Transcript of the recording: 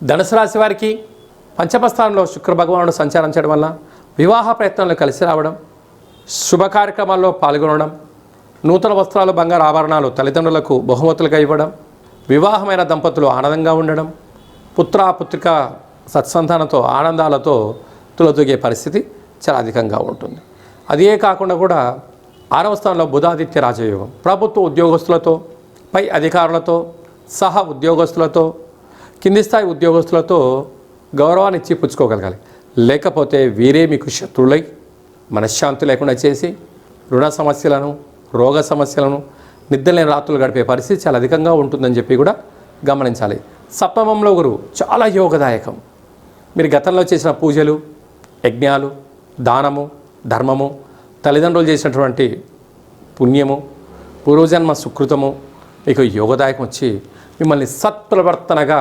ధనుసు రాశి వారికి పంచమ స్థానంలో శుక్ర భగవానుడు సంచారం చేయడం వల్ల వివాహ ప్రయత్నాలు కలిసి రావడం, శుభ కార్యక్రమాల్లో పాల్గొనడం, నూతన వస్త్రాలు బంగారు ఆభరణాలు తల్లిదండ్రులకు బహుమతులుగా ఇవ్వడం, వివాహమైన దంపతులు ఆనందంగా ఉండడం, పుత్రిక సత్సంతానంతో ఆనందాలతో తులతూగే పరిస్థితి చాలా అధికంగా ఉంటుంది. అదే కాకుండా కూడా 6వ స్థానంలో బుధాదిత్య రాజయోగం ప్రభుత్వ ఉద్యోగస్తులతో, పై అధికారులతో, సహ ఉద్యోగస్తులతో, కింది స్థాయి ఉద్యోగస్తులతో గౌరవాన్ని ఇచ్చి పుచ్చుకోగలగాలి. లేకపోతే వీరే మీకు శత్రువులై మనశ్శాంతి లేకుండా చేసి రుణ సమస్యలను, రోగ సమస్యలను, నిద్రలేని రాత్రులు గడిపే పరిస్థితి చాలా అధికంగా ఉంటుందని చెప్పి కూడా గమనించాలి. సప్తమంలో గురువు చాలా యోగదాయకం. మీరు గతంలో చేసిన పూజలు, యజ్ఞాలు, దానము, ధర్మము, తల్లిదండ్రులు చేసినటువంటి పుణ్యము, పూర్వజన్మ సుకృతము మీకు యోగదాయకం వచ్చి మిమ్మల్ని సత్ప్రవర్తనగా